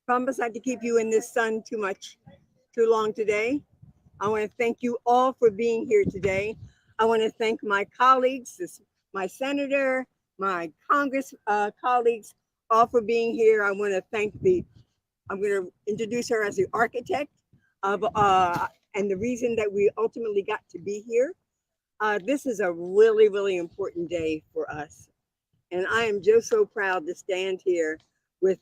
Promise not to keep you in this sun too long today. I want to thank you all for being here today. I want to thank my colleagues, my senator, my Congress colleagues, all for being here. I want to thank I'm going to introduce her as the architect of, and the reason that we ultimately got to be here. This is a really, really important day for us. And I am just so proud to stand here with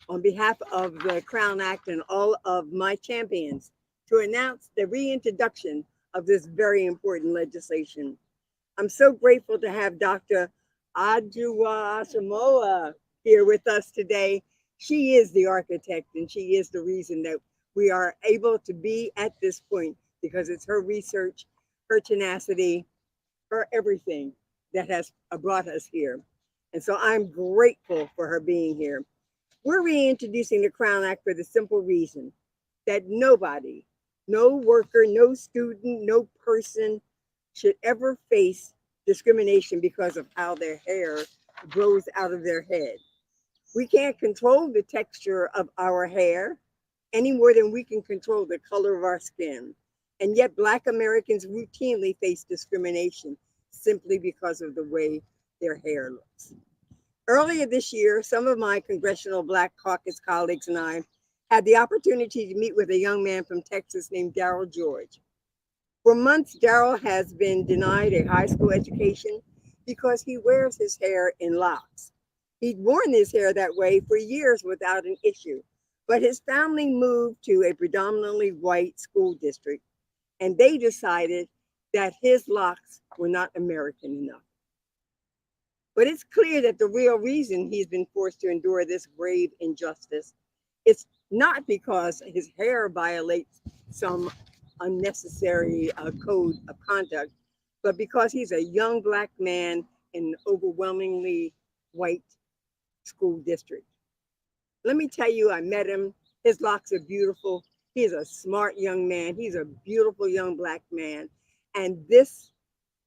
on behalf of the Crown Act and all of my champions to announce the reintroduction of this very important legislation. I'm so grateful to have Dr. Adjoa Asamoah here with us today. She is the architect and she is the reason that we are able to be at this point because it's her research, her tenacity, her everything that has brought us here. And so I'm grateful for her being here. We're reintroducing the Crown Act for the simple reason that nobody, no worker, no student, no person should ever face discrimination because of how their hair grows out of their head. We can't control the texture of our hair any more than we can control the color of our skin. And yet Black Americans routinely face discrimination simply because of the way their hair looks. Earlier this year, some of my Congressional Black Caucus colleagues and I had the opportunity to meet with a young man from Texas named Darryl George. For months, Darryl has been denied a high school education because he wears his hair in locks. He'd worn his hair that way for years without an issue, but his family moved to a predominantly white school district, and they decided that his locks were not American enough. But it's clear that the real reason he's been forced to endure this grave injustice is not because his hair violates some unnecessary code of conduct, but because he's a young Black man in an overwhelmingly white school district. Let me tell you, I met him. His locks are beautiful. He's a smart young man. He's a beautiful young Black man. And this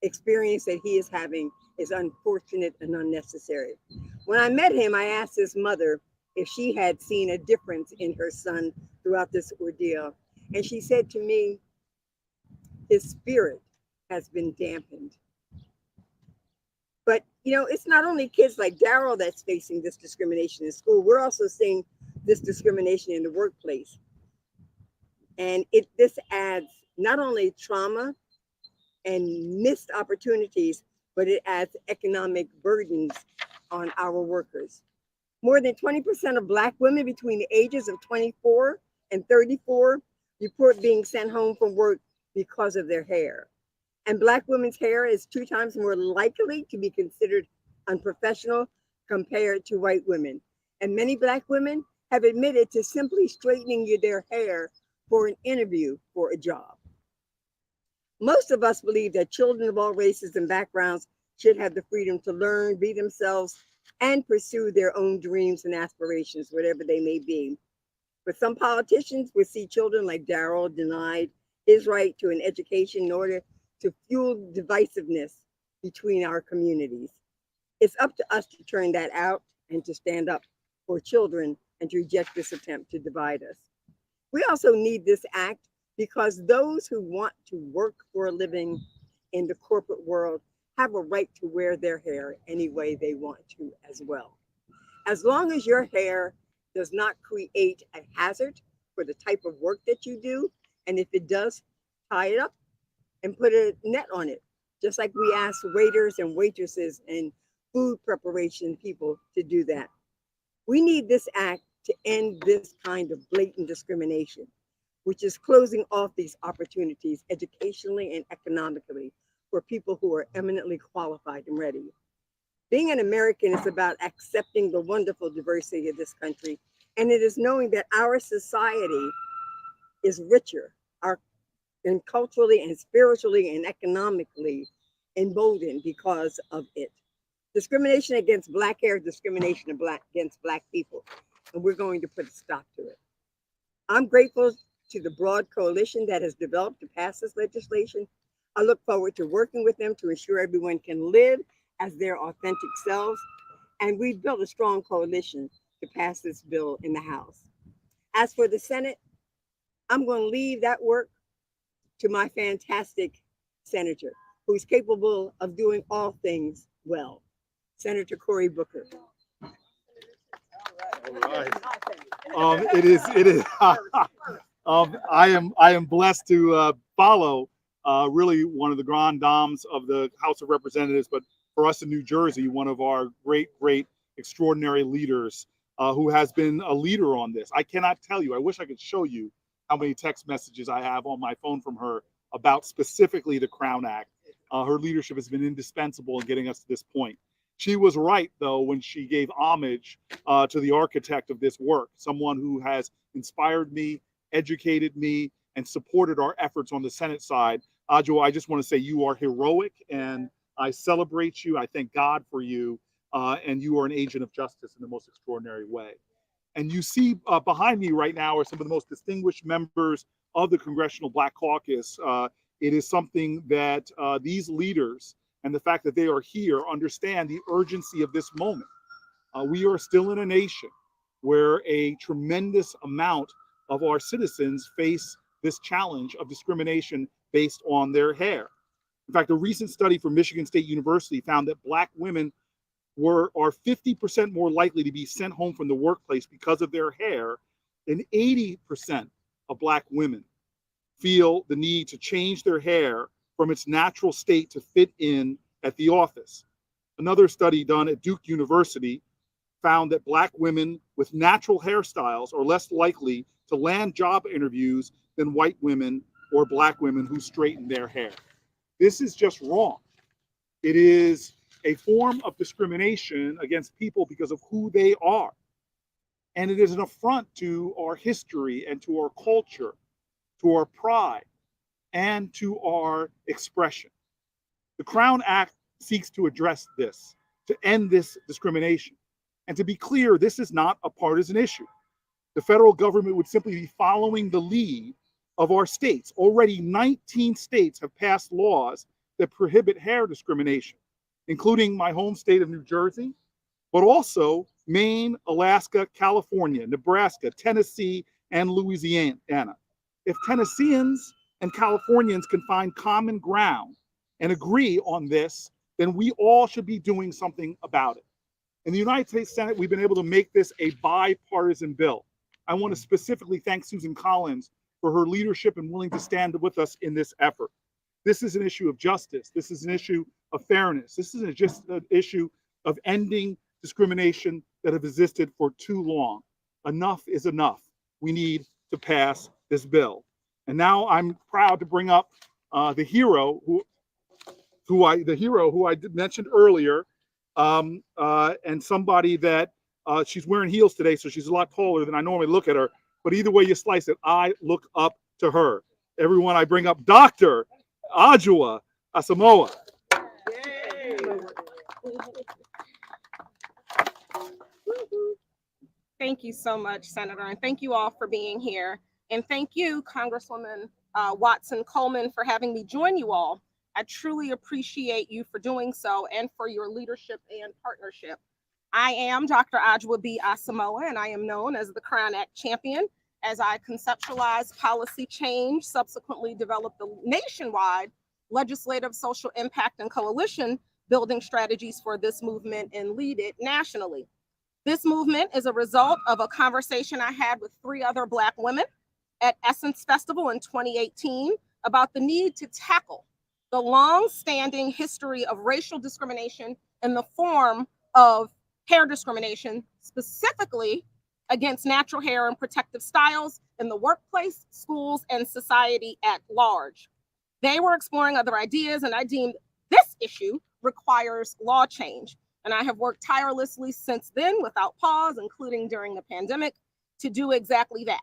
experience that he is having is unfortunate and unnecessary. When I met him, I asked his mother if she had seen a difference in her son throughout this ordeal. And she said to me, his spirit has been dampened. But, you know, it's not only kids like Darryl that's facing this discrimination in school. We're also seeing this discrimination in the workplace. And this adds not only trauma and missed opportunities, but it adds economic burdens on our workers. More than 20% of Black women between the ages of 24 and 34 report being sent home from work because of their hair. And Black women's hair is 2 times more likely to be considered unprofessional compared to white women. And many Black women have admitted to simply straightening their hair for an interview for a job. Most of us believe that children of all races and backgrounds should have the freedom to learn, be themselves, and pursue their own dreams and aspirations, whatever they may be. But some politicians would see children like Darryl denied his right to an education in order to fuel divisiveness between our communities. It's up to us to turn that out and to stand up for children and to reject this attempt to divide us. We also need this act because those who want to work for a living in the corporate world have a right to wear their hair any way they want to as well. As long as your hair does not create a hazard for the type of work that you do, and if it does, tie it up and put a net on it, just like we ask waiters and waitresses and food preparation people to do that. We need this act to end this kind of blatant discrimination, which is closing off these opportunities educationally and economically for people who are eminently qualified and ready. Being an American is about accepting the wonderful diversity of this country, and it is knowing that our society is richer, and culturally and spiritually and economically emboldened because of it. Discrimination against Black hair is discrimination against Black people, and we're going to put a stop to it. I'm grateful to the broad coalition that has developed to pass this legislation. I look forward to working with them to ensure everyone can live as their authentic selves. And we've built a strong coalition to pass this bill in the House. As for the Senate, I'm going to leave that work to my fantastic senator, who's capable of doing all things well, Senator Cory Booker. All right. It is. I am blessed to follow really one of the grand dames of the House of Representatives, but for us in New Jersey, one of our great, extraordinary leaders who has been a leader on this. I cannot tell you. I wish I could show you how many text messages I have on my phone from her about specifically the Crown Act. Her leadership has been indispensable in getting us to this point. She was right, though, when she gave homage to the architect of this work, someone who has inspired me, educated me, and supported our efforts on the Senate side. Adjoa, I just want to say you are heroic, and I celebrate you. I thank God for you, and you are an agent of justice in the most extraordinary way. And you see behind me right now are some of the most distinguished members of the Congressional Black Caucus. It is something that these leaders and the fact that they are here understand the urgency of this moment. We are still in a nation where a tremendous amount of our citizens face this challenge of discrimination based on their hair. In fact, a recent study from Michigan State University found that Black women are 50% more likely to be sent home from the workplace because of their hair, and 80% of Black women feel the need to change their hair from its natural state to fit in at the office. Another study done at Duke University found that Black women with natural hairstyles are less likely to land job interviews than white women or Black women who straighten their hair. This is just wrong. It is a form of discrimination against people because of who they are. And it is an affront to our history and to our culture, to our pride, and to our expression. The Crown Act seeks to address this, to end this discrimination. And to be clear, this is not a partisan issue. The federal government would simply be following the lead of our states. Already 19 states have passed laws that prohibit hair discrimination, including my home state of New Jersey, but also Maine, Alaska, California, Nebraska, Tennessee, and Louisiana. If Tennesseans and Californians can find common ground and agree on this, then we all should be doing something about it. In the United States Senate, we've been able to make this a bipartisan bill. I want to specifically thank Susan Collins for her leadership and willing to stand with us in this effort. This is an issue of justice. This is an issue of fairness. This isn't just an issue of ending discrimination that have existed for too long. Enough is enough. We need to pass this bill. And now I'm proud to bring up the hero who I mentioned earlier, and somebody that she's wearing heels today, so she's a lot taller than I normally look at her. But either way you slice it, I look up to her. Everyone, I bring up Dr. Adjoa Asamoah. Thank you so much, Senator, and thank you all for being here. And thank you, Congresswoman Watson Coleman, for having me join you all. I truly appreciate you for doing so and for your leadership and partnership. I am Dr. Adjoa B. Asamoah, and I am known as the Crown Act champion as I conceptualize policy change, subsequently develop the nationwide legislative, social impact, and coalition building strategies for this movement and lead it nationally. This movement is a result of a conversation I had with 3 other Black women at Essence Festival in 2018 about the need to tackle the long-standing history of racial discrimination in the form of hair discrimination, specifically against natural hair and protective styles in the workplace, schools, and society at large. They were exploring other ideas, and I deemed this issue requires law change. And I have worked tirelessly since then without pause, including during the pandemic, to do exactly that.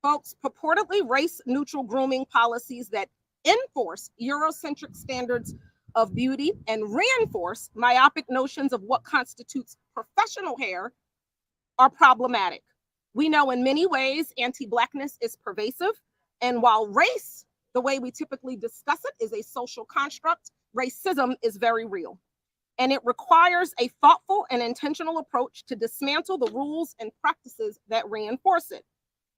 Folks, purportedly race-neutral grooming policies that enforce Eurocentric standards of beauty and reinforce myopic notions of what constitutes professional hair are problematic. We know in many ways anti-Blackness is pervasive, and while race, the way we typically discuss it, is a social construct, racism is very real. and it requires a thoughtful and intentional approach to dismantle the rules and practices that reinforce it.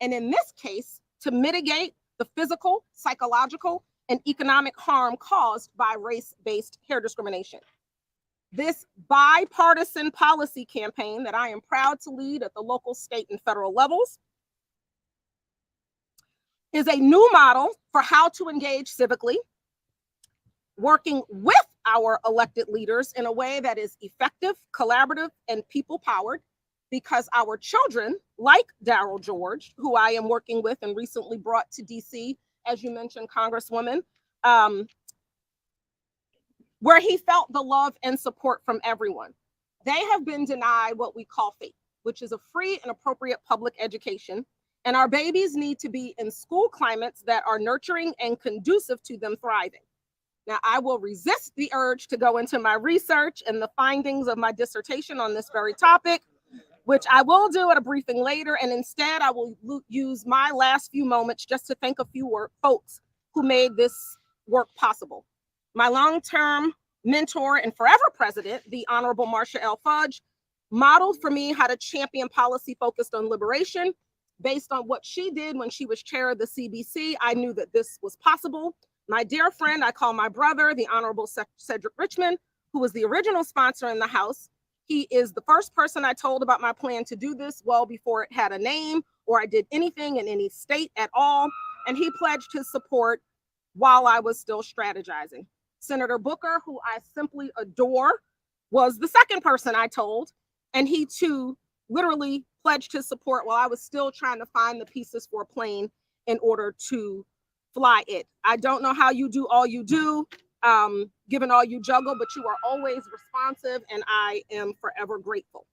And in this case, to mitigate the physical, psychological, and economic harm caused by race-based hair discrimination. This bipartisan policy campaign that I am proud to lead at the local, state, and federal levels is a new model for how to engage civically, working with our elected leaders in a way that is effective, collaborative, and people-powered, because our children, like Darryl George, who I am working with and recently brought to DC, as you mentioned, Congresswoman, where he felt the love and support from everyone. They have been denied what we call FAPE, which is a free and appropriate public education. And our babies need to be in school climates that are nurturing and conducive to them thriving. Now, I will resist the urge to go into my research and the findings of my dissertation on this very topic, which I will do at a briefing later. And instead, I will use my last few moments just to thank a few folks who made this work possible. My long-term mentor and forever president, the Honorable Marcia L. Fudge, modeled for me how to champion policy focused on liberation. Based on what she did when she was chair of the CBC, I knew that this was possible. My dear friend, I call my brother, the Honorable Cedric Richmond, who was the original sponsor in the House. He is the first person I told about my plan to do this well before it had a name or I did anything in any state at all. And he pledged his support while I was still strategizing. Senator Booker, who I simply adore, was the second person I told, and he too literally pledged his support while I was still trying to find the pieces for a plane in order to fly it. I don't know how you do all you do, given all you juggle, but you are always responsive, and I am forever grateful.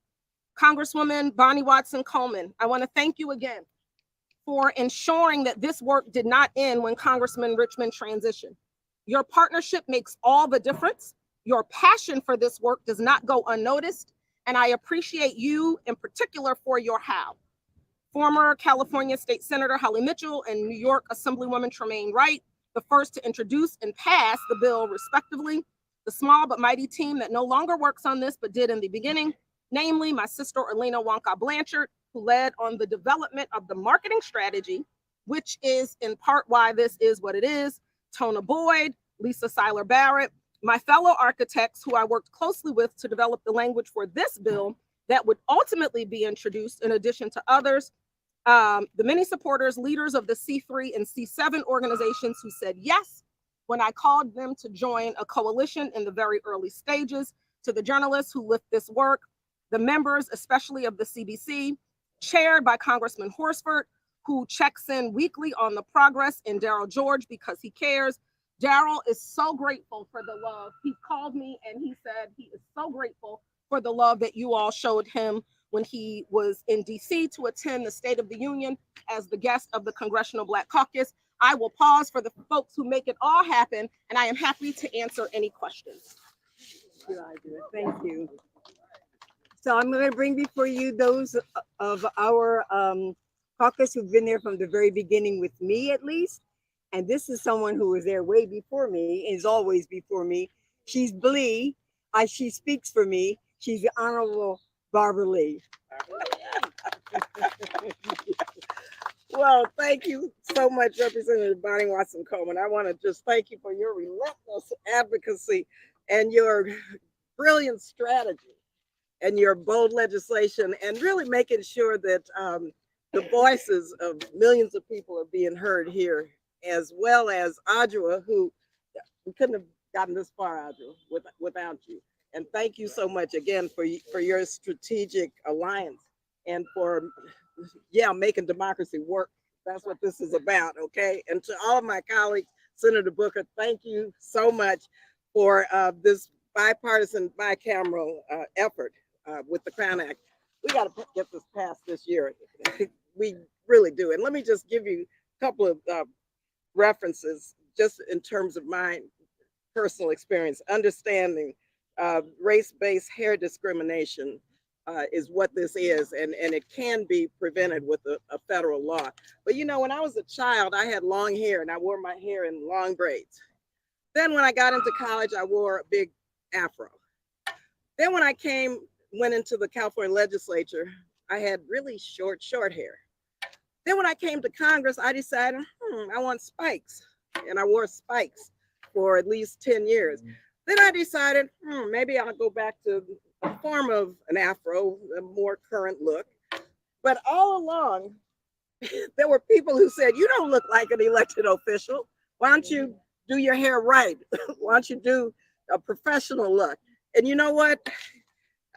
Congresswoman Bonnie Watson Coleman, I want to thank you again for ensuring that this work did not end when Congressman Richmond transitioned. Your partnership makes all the difference. Your passion for this work does not go unnoticed, and I appreciate you in particular for your how. Former California State Senator Holly Mitchell and New York Assemblywoman Tremaine Wright, the first to introduce and pass the bill respectively, the small but mighty team that no longer works on this but did in the beginning, namely my sister Elena Wonka Blanchard, who led on the development of the marketing strategy, which is in part why this is what it is, Tona Boyd, Lisa Seiler Barrett, my fellow architects who I worked closely with to develop the language for this bill that would ultimately be introduced, in addition to others, the many supporters, leaders of the C3 and C7 organizations who said yes when I called them to join a coalition in the very early stages, to the journalists who lift this work, the members, especially of the CBC, chaired by Congressman Horsford, who checks in weekly on the progress, and Darryl George because he cares. Darryl is so grateful for the love. He called me and he said he is so grateful for the love that you all showed him when he was in DC to attend the State of the Union as the guest of the Congressional Black Caucus. I will pause for the folks who make it all happen, and I am happy to answer any questions. Good idea. Thank you. So I'm going to bring before you those of our caucus who've been there from the very beginning with me, at least. And this is someone who was there way before me, is always before me. She's Blee. She speaks for me. She's the Honorable Barbara Lee. Well, thank you so much, Representative Bonnie Watson Coleman. I want to just thank you for your relentless advocacy and your brilliant strategy and your bold legislation, and really making sure that the voices of millions of people are being heard here, as well as Adjoa, who we couldn't have gotten this far, Adjoa, without you. And thank you so much again for your strategic alliance and for, making democracy work. That's what this is about, okay? And to all of my colleagues, Senator Booker, thank you so much for this bipartisan, bicameral effort with the Crown Act. We got to get this passed this year. We really do. And let me just give you a couple of references just in terms of my personal experience. Understanding race-based hair discrimination is what this is, and it can be prevented with a federal law. But you know, when I was a child, I had long hair and I wore my hair in long braids. Then when I got into college, I wore a big afro. Then when I went into the California legislature, I had really short hair. Then when I came to Congress, I decided, I want spikes. And I wore spikes for at least 10 years. Then I decided, maybe I'll go back to a form of an afro, a more current look. But all along, there were people who said, you don't look like an elected official. Why don't you do your hair right? Why don't you do a professional look? And you know what?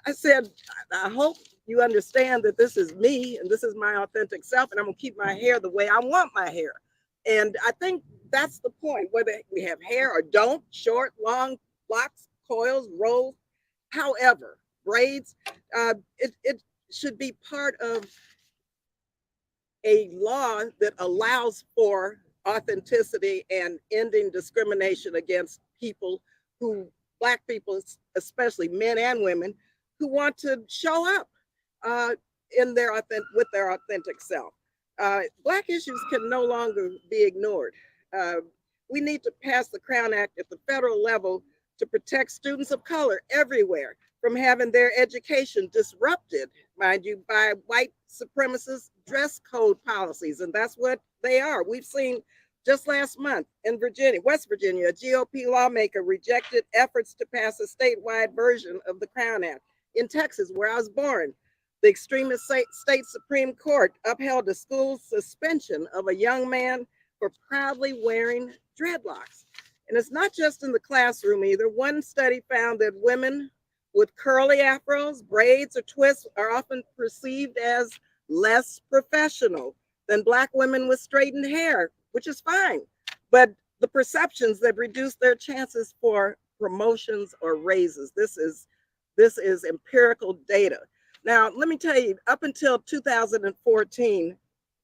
I said, I hope you understand that this is me and this is my authentic self, and I'm gonna keep my hair the way I want my hair. And I think that's the point, whether we have hair or don't, short, long, locks, coils, rolls, however, braids, it should be part of a law that allows for authenticity and ending discrimination against people Black people, especially men and women, who want to show up with their authentic self. Black issues can no longer be ignored. We need to pass the Crown Act at the federal level to protect students of color everywhere from having their education disrupted, mind you, by white supremacist dress code policies. And that's what they are. We've seen just last month in West Virginia, a GOP lawmaker rejected efforts to pass a statewide version of the Crown Act. In Texas, where I was born, the extremist state Supreme Court upheld a school suspension of a young man for proudly wearing dreadlocks. And it's not just in the classroom either. One study found that women with curly afros, braids, or twists are often perceived as less professional than Black women with straightened hair, which is fine. But the perceptions that reduce their chances for promotions or raises. This is empirical data. Now, let me tell you, up until 2014,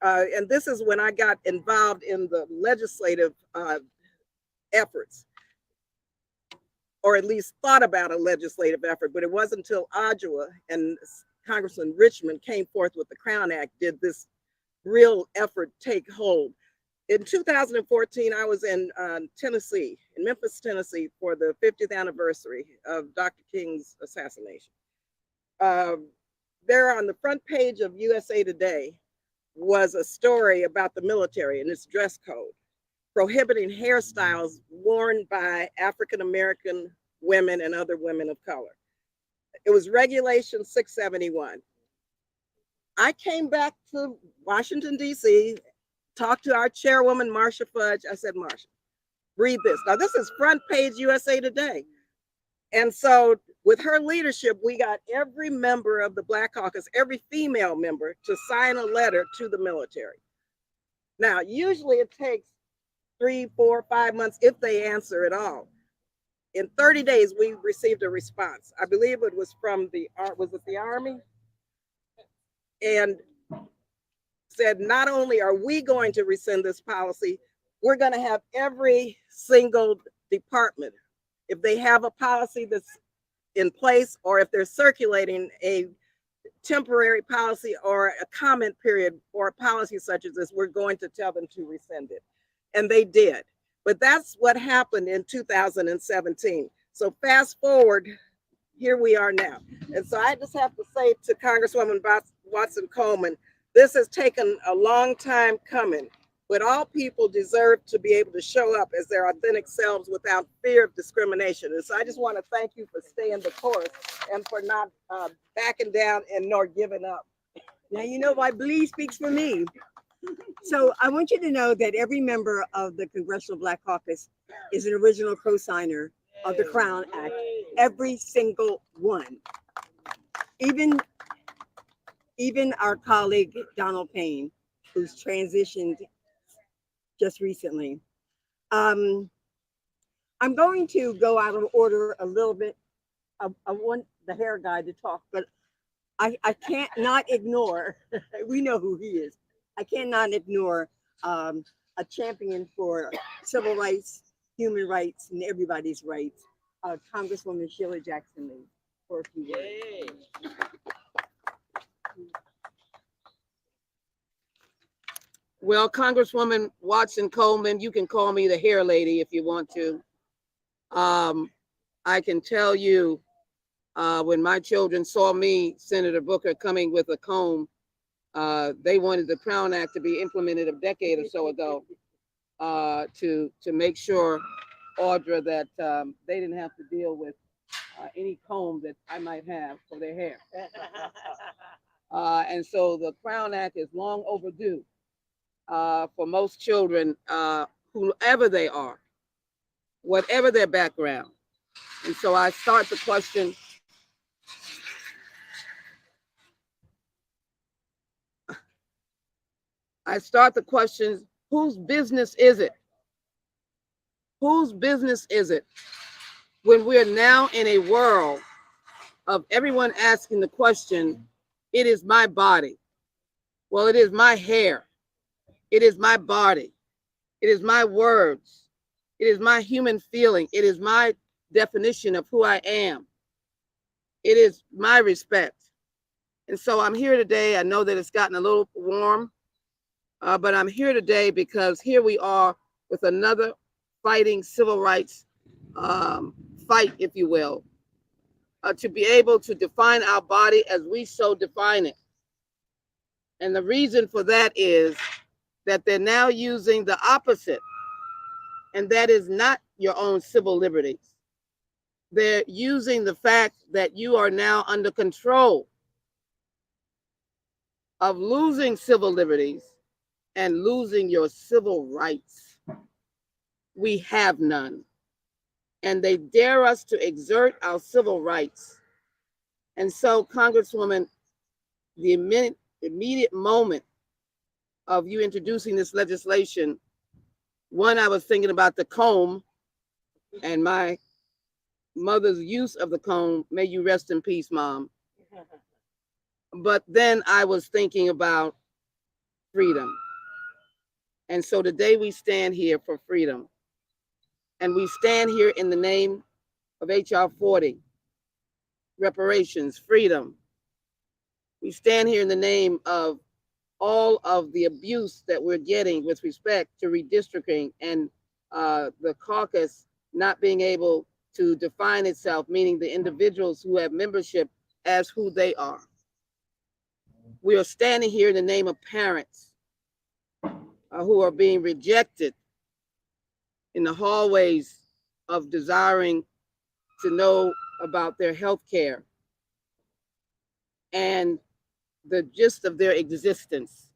and this is when I got involved in the legislative efforts, or at least thought about a legislative effort, but it wasn't until Adjoa and Congressman Richmond came forth with the Crown Act did this real effort take hold. In 2014, I was in Tennessee, in Memphis, Tennessee, for the 50th anniversary of Dr. King's assassination. There on the front page of USA Today was a story about the military and its dress code, prohibiting hairstyles worn by African-American women and other women of color. It was Regulation 671. I came back to Washington, D.C., talked to our chairwoman, Marcia Fudge. I said, Marcia, read this. Now, this is front page USA Today. And so with her leadership, we got every member of the Black Caucus, every female member, to sign a letter to the military. Now, usually it takes 3, 4, 5 months if they answer at all. In 30 days, we received a response. I believe it was from the Army? And said, not only are we going to rescind this policy, we're going to have every single department, if they have a policy that's in place, or if they're circulating a temporary policy or a comment period for a policy such as this, we're going to tell them to rescind it. And they did. But that's what happened in 2017. So fast forward, here we are now. And so I just have to say to Congresswoman Watson Coleman, this has taken a long time coming, but all people deserve to be able to show up as their authentic selves without fear of discrimination. And so I just want to thank you for staying the course and for not backing down and nor giving up. Now, you know, my belief speaks for me. So I want you to know that every member of the Congressional Black Caucus is an original co-signer of the Crown Act, every single one. Even our colleague, Donald Payne, who's transitioned just recently. I'm going to go out of order a little bit. I want the hair guy to talk, but I can't not ignore, we know who he is. I cannot ignore a champion for civil rights, human rights, and everybody's rights, Congresswoman Sheila Jackson Lee, for a few words. Well, Congresswoman Watson Coleman, you can call me the hair lady if you want to. I can tell you, When my children saw me, Senator Booker, coming with a comb, they wanted the Crown Act to be implemented a decade or so ago to make sure, Audra, that they didn't have to deal with any comb that I might have for their hair. And so the Crown Act is long overdue for most children, whoever they are, whatever their background. And so I start the question, whose business is it? Whose business is it when we're now in a world of everyone asking the question, it is my body. Well, it is my hair. It is my body. It is my words. It is my human feeling. It is my definition of who I am. It is my respect. And so I'm here today. I know that it's gotten a little warm, but I'm here today because here we are with another fighting civil rights fight, if you will, to be able to define our body as we so define it. And the reason for that is that they're now using the opposite, and that is not your own civil liberties. They're using the fact that you are now under control of losing civil liberties and losing your civil rights. We have none. And they dare us to exert our civil rights. And so, Congresswoman, the immediate moment of you introducing this legislation, one, I was thinking about the comb and my mother's use of the comb. May you rest in peace, Mom. But then I was thinking about freedom. And so today we stand here for freedom. And we stand here in the name of HR 40, reparations, freedom. We stand here in the name of all of the abuse that we're getting with respect to redistricting and the caucus not being able to define itself, meaning the individuals who have membership as who they are. We are standing here in the name of parents who are being rejected in the hallways of desiring to know about their health care and the gist of their existence.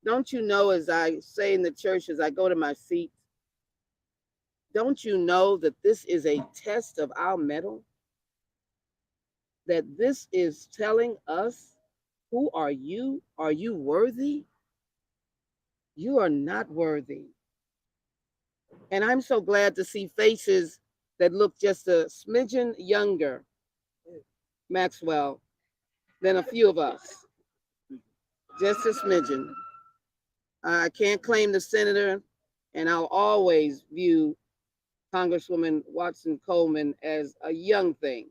Don't you know, as I say in the church, as I go to my seat, don't you know that this is a test of our mettle? That this is telling us, who are you? Are you worthy? You are not worthy. And I'm so glad to see faces that look just a smidgen younger, Maxwell, than a few of us. Just a smidgen. I can't claim the senator, and I'll always view Congresswoman Watson Coleman as a young thing.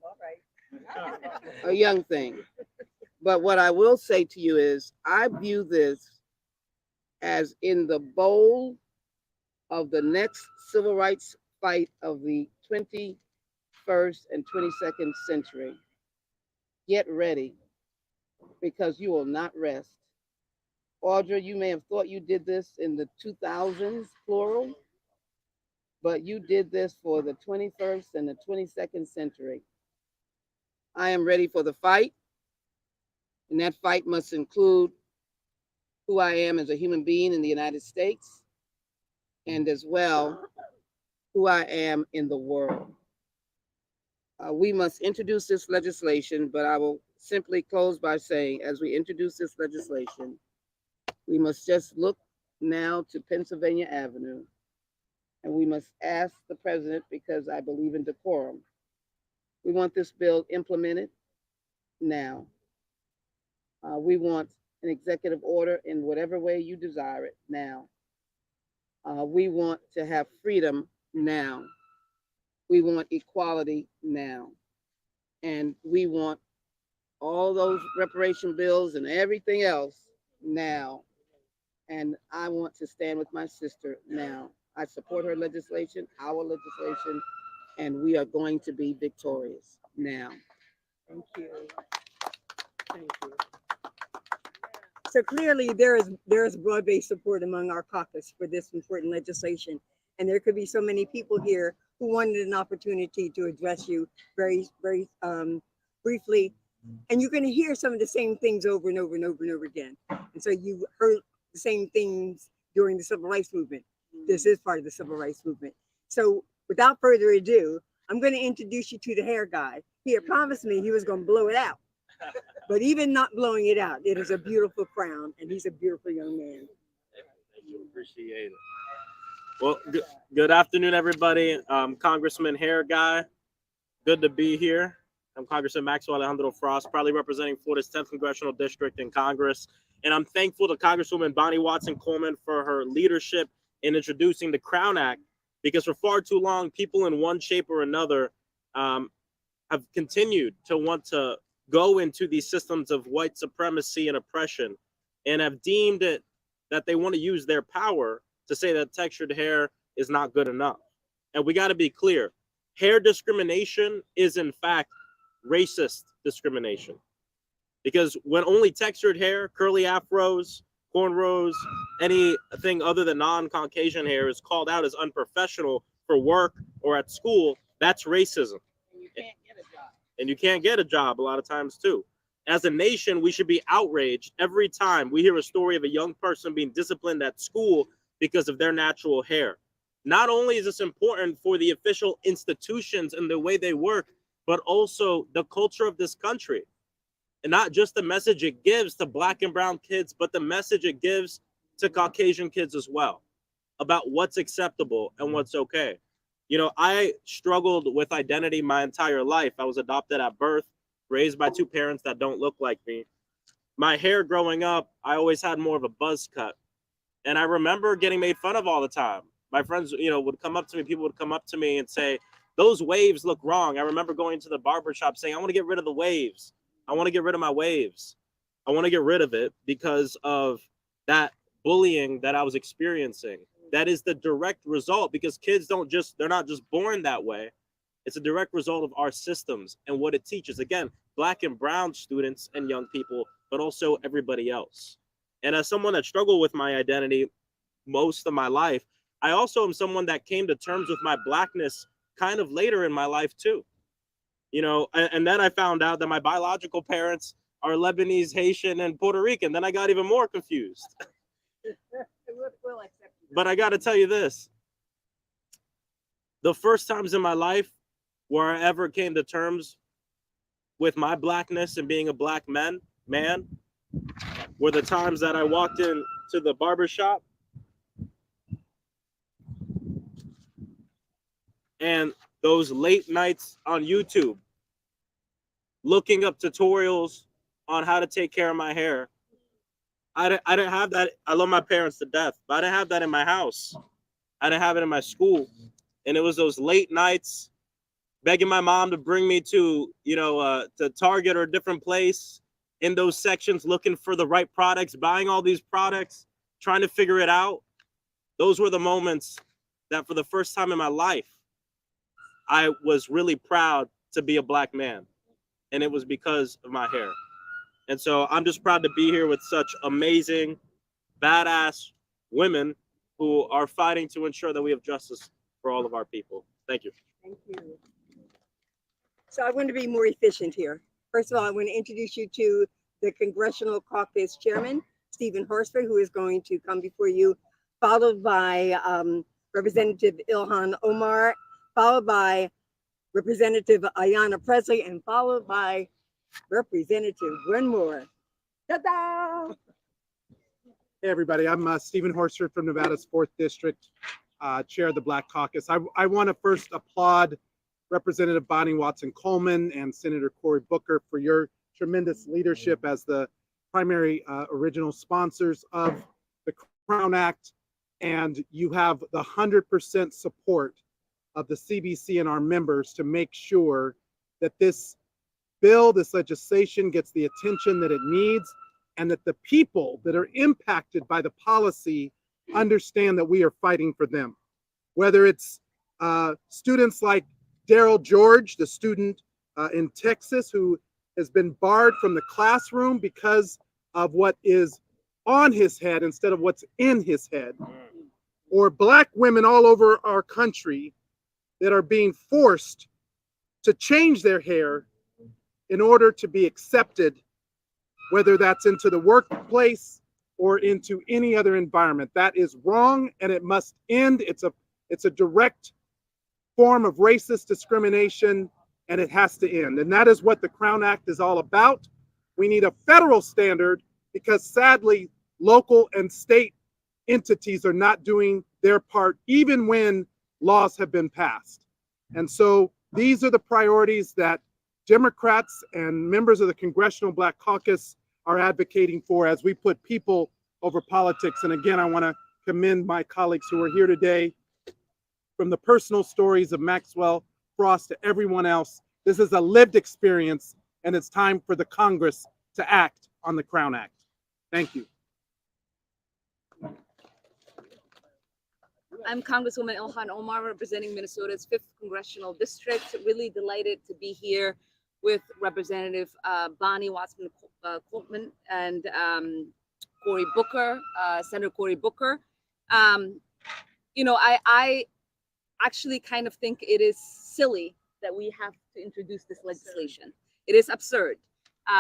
A young thing. But what I will say to you is, I view this as in the bowl of the next civil rights fight of the 21st and 22nd century. Get ready, because you will not rest. Audra, you may have thought you did this in the 2000s, plural, but you did this for the 21st and the 22nd century. I am ready for the fight, and that fight must include who I am as a human being in the United States, and as well, who I am in the world. We must introduce this legislation, but I will simply close by saying, as we introduce this legislation, we must just look now to Pennsylvania Avenue, and we must ask the president, because I believe in decorum, we want this bill implemented now. We want an executive order in whatever way you desire it now. We want to have freedom now. We want equality now. And we want all those reparation bills and everything else now. And I want to stand with my sister now. I support her legislation, our legislation, and we are going to be victorious. now. Thank you. Thank you. So clearly there is broad-based support among our caucus for this important legislation. And there could be so many people here who wanted an opportunity to address you very, very briefly. And you're going to hear some of the same things over and over and over and over again. And so you heard the same things during the civil rights movement. This is part of the civil rights movement. So without further ado, I'm going to introduce you to the hair guy. He had promised me he was going to blow it out. But even not blowing it out, it is a beautiful crown, and he's a beautiful young man. Thank you. Appreciate it. Well, good afternoon, everybody. Congressman Hair Guy, good to be here. I'm Congressman Maxwell Alejandro Frost, proudly representing Florida's 10th Congressional District in Congress. And I'm thankful to Congresswoman Bonnie Watson Coleman for her leadership in introducing the Crown Act, because for far too long, people in one shape or another have continued to want to go into these systems of white supremacy and oppression, and have deemed it that they want to use their power to say that textured hair is not good enough. And we got to be clear, hair discrimination is in fact racist discrimination, because when only textured hair, curly afros, cornrows, anything other than non-Caucasian hair is called out as unprofessional for work or at school, that's racism. And you can't get a job a lot of times too. As a nation, we should be outraged every time we hear a story of a young person being disciplined at school because of their natural hair. Not only is this important for the official institutions and the way they work, but also the culture of this country. And not just the message it gives to Black and brown kids, but the message it gives to Caucasian kids as well about what's acceptable and what's okay. You know, I struggled with identity my entire life. I was adopted at birth, raised by two parents that don't look like me. My hair growing up, I always had more of a buzz cut. And I remember getting made fun of all the time. My friends, would come up to me, people would come up to me and say, those waves look wrong. I remember going to the barber shop saying, I want to get rid of the waves. I want to get rid of my waves. I want to get rid of it because of that bullying that I was experiencing. That is the direct result, because kids they're not just born that way. It's a direct result of our systems and what it teaches. Again, Black and brown students and young people, but also everybody else. And as someone that struggled with my identity most of my life, I also am someone that came to terms with my Blackness kind of later in my life too. And then I found out that my biological parents are Lebanese, Haitian, and Puerto Rican. Then I got even more confused. We'll accept you. But I got to tell you this. The first times in my life where I ever came to terms with my Blackness and being a Black man were the times that I walked into the barbershop and those late nights on YouTube, looking up tutorials on how to take care of my hair. I didn't have that. I love my parents to death, but I didn't have that in my house. I didn't have it in my school. And it was those late nights begging my mom to bring me to Target or a different place, in those sections, looking for the right products, buying all these products, trying to figure it out. Those were the moments that for the first time in my life, I was really proud to be a Black man. And it was because of my hair. And so I'm just proud to be here with such amazing, badass women who are fighting to ensure that we have justice for all of our people. Thank you. Thank you. So I want to be more efficient here. First of all, I want to introduce you to the Congressional Caucus Chairman, Stephen Horsford, who is going to come before you, followed by Representative Ilhan Omar, followed by Representative Ayanna Pressley, and followed by Representative Gwen. Ta-da! Hey everybody, I'm Stephen Horsford from Nevada's 4th District, Chair of the Black Caucus. I want to first applaud Representative Bonnie Watson Coleman and Senator Cory Booker for your tremendous leadership as the primary original sponsors of the Crown Act, and you have the 100% support of the CBC and our members to make sure that this bill, this legislation gets the attention that it needs, and that the people that are impacted by the policy understand that we are fighting for them. Whether it's students like Daryl George, the student in Texas who has been barred from the classroom because of what is on his head instead of what's in his head. Or Black women all over our country that are being forced to change their hair in order to be accepted, whether that's into the workplace or into any other environment. That is wrong and it must end. It's a direct form of racist discrimination and it has to end. And that is what the Crown Act is all about. We need a federal standard because sadly, local and state entities are not doing their part, even when laws have been passed. And so these are the priorities that Democrats and members of the Congressional Black Caucus are advocating for as we put people over politics. And again, I want to commend my colleagues who are here today. From the personal stories of Maxwell, Frost, to everyone else, this is a lived experience, and it's time for the Congress to act on the Crown Act. Thank you. I'm Congresswoman Ilhan Omar, representing Minnesota's 5th Congressional District. Really delighted to be here with Representative Bonnie Watson Coleman and Cory Booker, Senator Cory Booker. I actually kind of think it is silly that we have to introduce this legislation. It is absurd.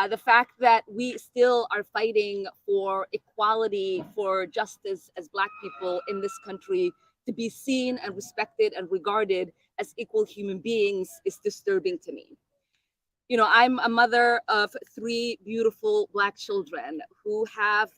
The fact that we still are fighting for equality, for justice as Black people in this country, to be seen and respected and regarded as equal human beings is disturbing to me. You know, I'm a mother of 3 beautiful Black children who have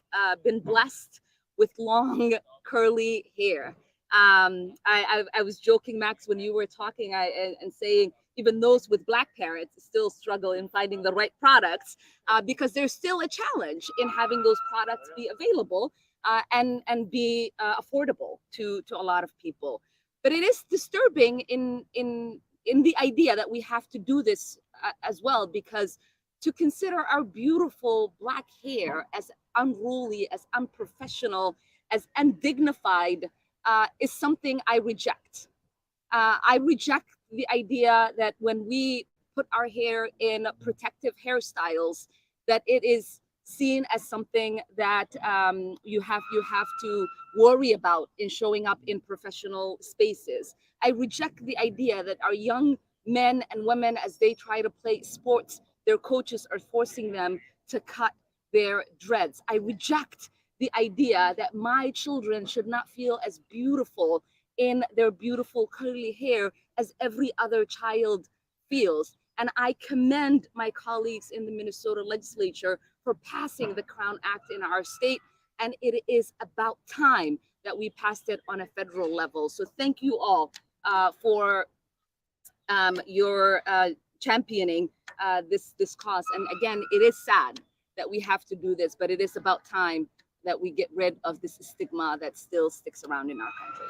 been blessed with long curly hair. I was joking, Max, when you were talking and saying even those with Black parents still struggle in finding the right products because there's still a challenge in having those products be available and be affordable to a lot of people. But it is disturbing in the idea that we have to do this as well, because to consider our beautiful Black hair as unruly, as unprofessional, as undignified is something I reject. I reject the idea that when we put our hair in protective hairstyles, that it is seen as something that you have to worry about in showing up in professional spaces. I reject the idea that our young men and women, as they try to play sports, their coaches are forcing them to cut their dreads. I reject the idea that my children should not feel as beautiful in their beautiful curly hair as every other child feels. And I commend my colleagues in the Minnesota legislature for passing the Crown Act in our state. And it is about time that we passed it on a federal level. So thank you all for your championing this cause. And again, it is sad that we have to do this, but it is about time that we get rid of this stigma that still sticks around in our country.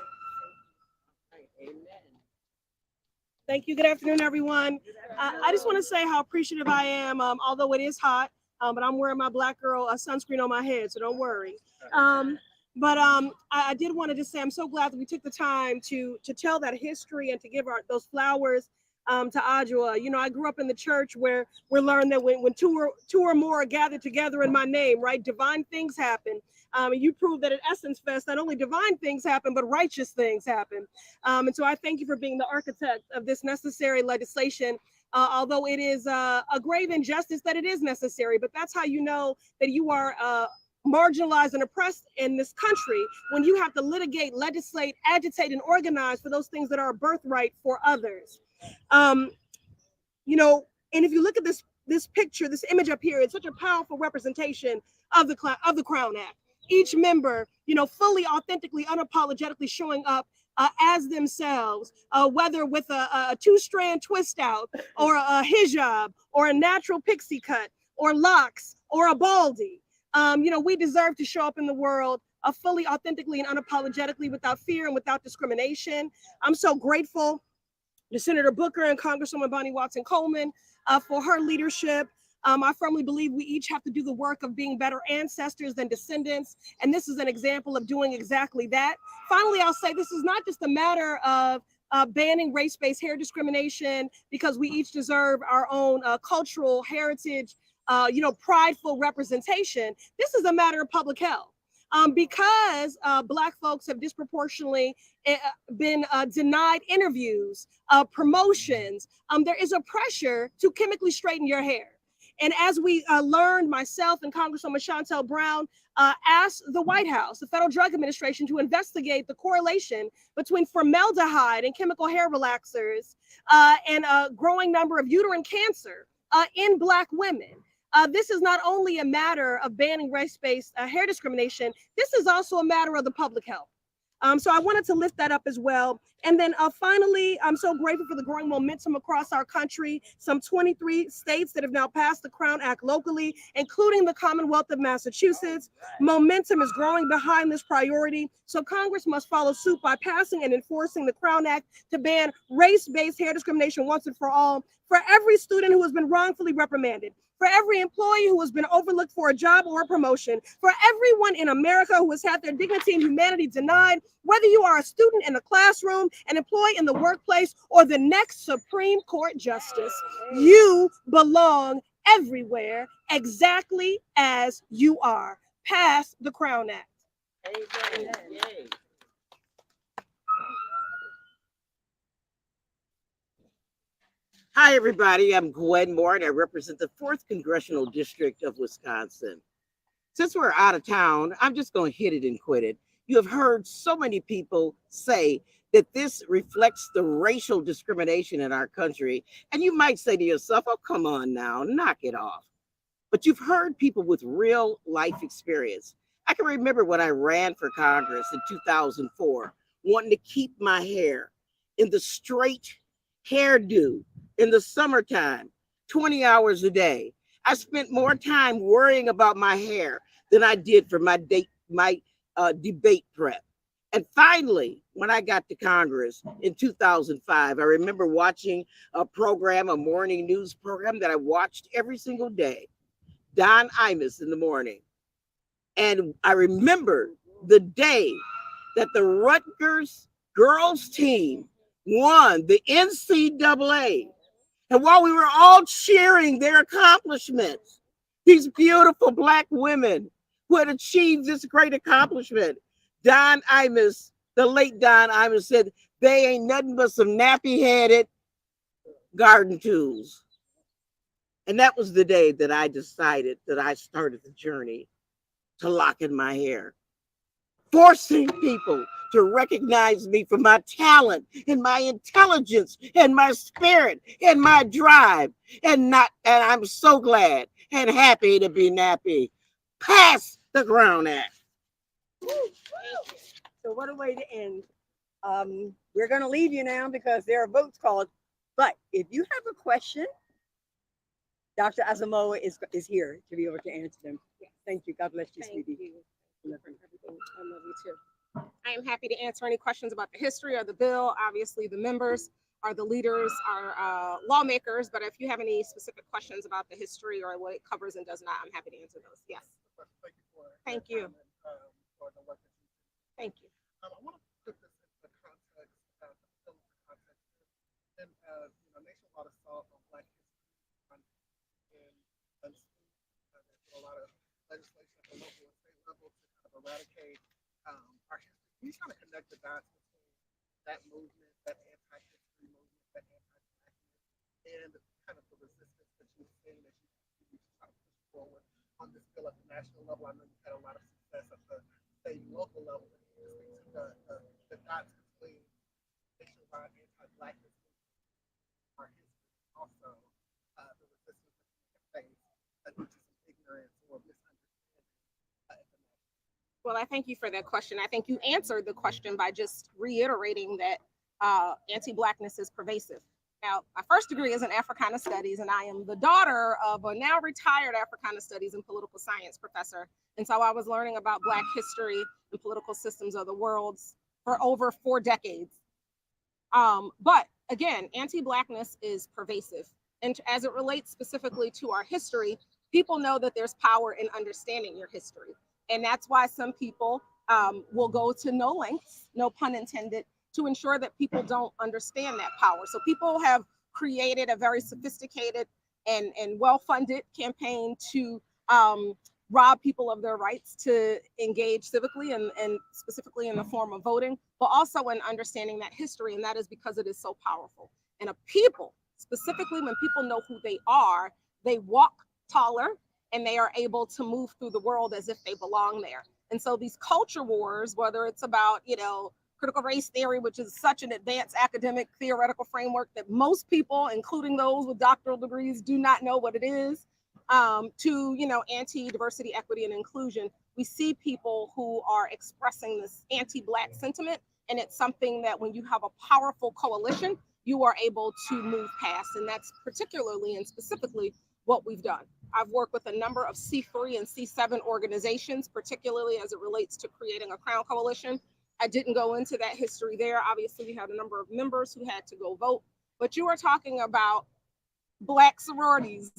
Amen. Thank you. Good afternoon, everyone. I just want to say how appreciative I am, although it is hot, but I'm wearing my Black girl sunscreen on my head, so don't worry. I did want to just say I'm so glad that we took the time to tell that history and to give those flowers to Adjoa. You know, I grew up in the church where we learned that when two or more are gathered together in my name, right, divine things happen. And you proved that at Essence Fest, not only divine things happen, but righteous things happen. And so I thank you for being the architect of this necessary legislation, although it is a grave injustice that it is necessary. But that's how you know that you are marginalized and oppressed in this country, when you have to litigate, legislate, agitate, and organize for those things that are a birthright for others. You know, and if you look at this picture, this image up here, it's such a powerful representation of the Crown Act. Each member, you know, fully, authentically, unapologetically showing up as themselves, whether with a 2-strand twist out, or a hijab, or a natural pixie cut, or locks, or a baldy. You know, we deserve to show up in the world fully, authentically, and unapologetically, without fear and without discrimination. I'm so grateful to Senator Booker and Congresswoman Bonnie Watson Coleman for her leadership. I firmly believe we each have to do the work of being better ancestors than descendants, and this is an example of doing exactly that. Finally, I'll say this is not just a matter of banning race-based hair discrimination because we each deserve our own cultural heritage, prideful representation. This is a matter of public health. Because Black folks have disproportionately been denied interviews, promotions, there is a pressure to chemically straighten your hair. And as we learned, myself and Congresswoman Shontel Brown asked the White House, the Federal Drug Administration, to investigate the correlation between formaldehyde and chemical hair relaxers and a growing number of uterine cancer in Black women. This is not only a matter of banning race-based hair discrimination, this is also a matter of the public health. So I wanted to lift that up as well. And then finally, I'm so grateful for the growing momentum across our country. Some 23 states that have now passed the Crown Act locally, including the Commonwealth of Massachusetts. Momentum is growing behind this priority. So Congress must follow suit by passing and enforcing the Crown Act to ban race-based hair discrimination once and for all, for every student who has been wrongfully reprimanded, for every employee who has been overlooked for a job or a promotion, for everyone in America who has had their dignity and humanity denied, whether you are a student in the classroom, an employee in the workplace, or the next Supreme Court justice, you belong everywhere exactly as you are. Pass the Crown Act. Amen. Yay. Hi, everybody. I'm Gwen Moore, and I represent the 4th Congressional District of Wisconsin. Since we're out of town, I'm just going to hit it and quit it. You have heard so many people say that this reflects the racial discrimination in our country. And you might say to yourself, oh, come on now, knock it off. But you've heard people with real life experience. I can remember when I ran for Congress in 2004, wanting to keep my hair in the straight hairdo in the summertime, 20 hours a day. I spent more time worrying about my hair than I did for my debate prep. And finally, when I got to Congress in 2005, I remember watching a morning news program that I watched every single day, Don Imus in the morning. And I remember the day that the Rutgers girls team won the NCAA. And while we were all cheering their accomplishments, these beautiful Black women who had achieved this great accomplishment, Don Imus, the late Don Imus, said, they ain't nothing but some nappy-headed garden tools. And that was the day that I decided that I started the journey to locking my hair, forcing people to recognize me for my talent and my intelligence and my spirit and my drive. And I'm so glad and happy to be nappy. Pass the Crown Act. So what a way to end. We're going to leave you now because there are votes called. But if you have a question, Dr. Asamoah is here to be able to answer them. Thank you. God bless you, sweetie. I love you too. I am happy to answer any questions about the history of the bill. Obviously, the members are the leaders, are lawmakers, but if you have any specific questions about the history or what it covers and does not, I'm happy to answer those. Yes. Thank you. Thank you. I want to put this in the context, and nationwide assault on Black history, and there's a lot of legislation at the local and state level to kind of eradicate our history. Can you kind of connect the dots between that movement, that anti-history movement, that anti-Blackness, and kind of the resistance that you've seen as you continue to try to push forward on this bill at the national level? I know you've had a lot of success at the state and local level. The dots between nationwide anti-Blackness movement, our history, also the resistance that you can face due to some ignorance or misunderstanding. Well, I thank you for that question. I think you answered the question by just reiterating that anti-Blackness is pervasive. Now, my first degree is in Africana Studies, and I am the daughter of a now retired Africana Studies and political science professor. And so I was learning about Black history and political systems of the world for over 4 decades. But again, anti-Blackness is pervasive. And as it relates specifically to our history, people know that there's power in understanding your history. And that's why some people will go to no lengths, no pun intended, to ensure that people don't understand that power. So people have created a very sophisticated and well-funded campaign to rob people of their rights to engage civically and specifically in the form of voting, but also in understanding that history, and that is because it is so powerful. And a people, specifically when people know who they are, they walk taller and they are able to move through the world as if they belong there. And so these culture wars, whether it's about, critical race theory, which is such an advanced academic theoretical framework that most people, including those with doctoral degrees, do not know what it is, to, anti-diversity, equity, and inclusion, we see people who are expressing this anti-Black sentiment. And it's something that when you have a powerful coalition, you are able to move past. And that's particularly and specifically what we've done. I've worked with a number of C3 and C7 organizations, particularly as it relates to creating a Crown Coalition. I didn't go into that history there. Obviously, we had a number of members who had to go vote. But you are talking about Black sororities,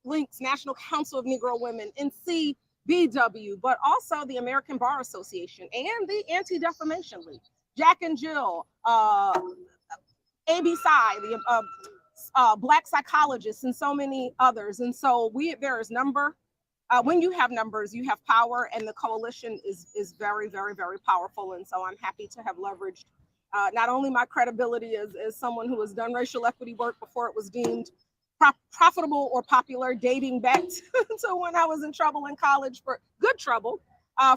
Links, National Council of Negro Women, NCBW, but also the American Bar Association and the Anti-Defamation League, Jack and Jill, ABSI, the Black psychologists, and so many others. And so there is number. When you have numbers, you have power, and the coalition is very, very, very powerful. And so I'm happy to have leveraged not only my credibility as someone who has done racial equity work before it was deemed profitable or popular, dating back to when I was in trouble in college, for good trouble,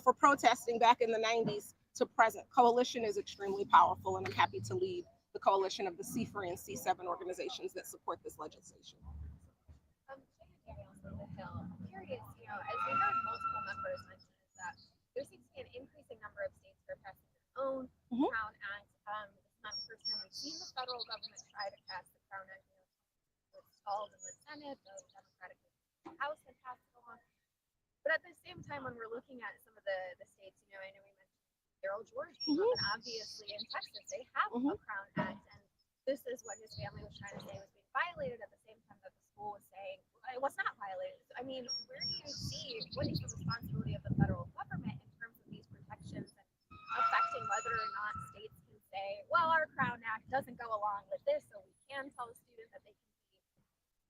for protesting back in the 90s to present. Coalition is extremely powerful, and I'm happy to lead the coalition of the C3 and C7 organizations that support this legislation. I'm curious, as we heard multiple members mention, is that there seems to be an increasing number of states that are passing their own Crown Act. It's not the first time we've seen the federal government try to pass the Crown Act. It was stalled in the Senate, the Democratic House had passed it along. But at the same time, when we're looking at some of the states, I know we mentioned Georgia, and obviously in Texas, they have a Crown Act, and this is what his family was trying to say was being violated at the same time that the school was saying it was not violated. I mean, where do you see what is the responsibility of the federal government in terms of these protections and affecting whether or not states can say, well, our Crown Act doesn't go along with this, so we can tell a student that they can be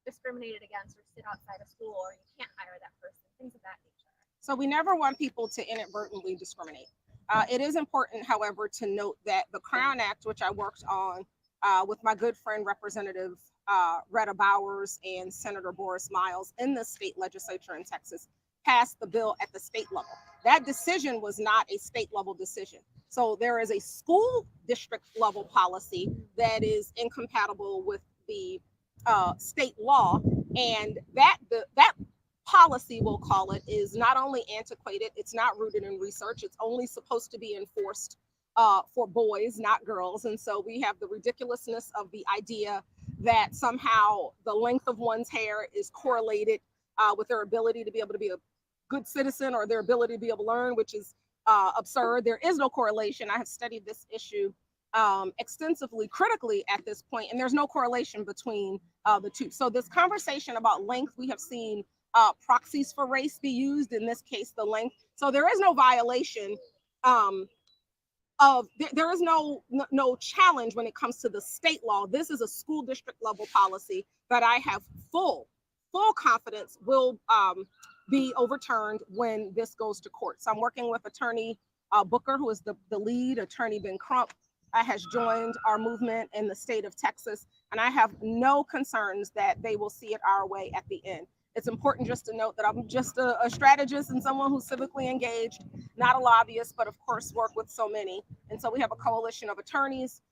discriminated against or sit outside of school, or you can't hire that person, things of that nature. So we never want people to inadvertently discriminate. It is important, however, to note that the Crown Act, which I worked on with my good friend, Representative Retta Bowers and Senator Boris Miles in the state legislature in Texas, passed the bill at the state level. That decision was not a state level decision. So there is a school district level policy that is incompatible with the state law, and that policy, we'll call it, is not only antiquated, it's not rooted in research, it's only supposed to be enforced for boys, not girls. And so we have the ridiculousness of the idea that somehow the length of one's hair is correlated with their ability to be able to be a good citizen or their ability to be able to learn, which is absurd. There is no correlation. I have studied this issue extensively, critically at this point, and there's no correlation between the two. So this conversation about length, we have seen proxies for race be used, in this case, the length. So there is no violation there is no challenge when it comes to the state law. This is a school district level policy that I have full confidence will be overturned when this goes to court. So I'm working with attorney Booker, who is the lead. Attorney Ben Crump has joined our movement in the state of Texas, and I have no concerns that they will see it our way at the end. It's important just to note that I'm just a strategist and someone who's civically engaged, not a lobbyist, but of course work with so many. And so we have a coalition of attorneys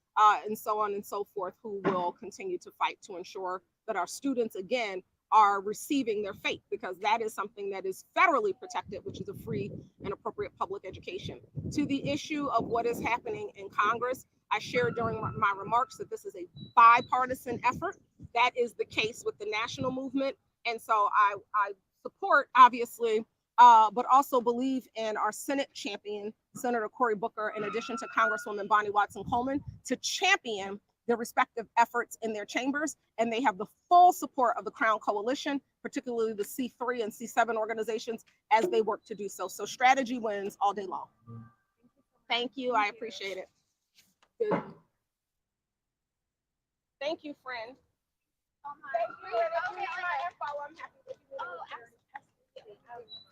and so on and so forth who will continue to fight to ensure that our students, again, are receiving their faith, because that is something that is federally protected, which is a free and appropriate public education. To the issue of what is happening in Congress, I shared during my remarks that this is a bipartisan effort. That is the case with the national movement. And so I support, obviously, but also believe in our Senate champion, Senator Cory Booker, in addition to Congresswoman Bonnie Watson Coleman, to champion their respective efforts in their chambers. And they have the full support of the Crown Coalition, particularly the C3 and C7 organizations, as they work to do so. So strategy wins all day long. Thank you. I appreciate it. Good. Thank you, friend. Oh, Thank you. And if you need my info, I'm happy to give you. absolutely.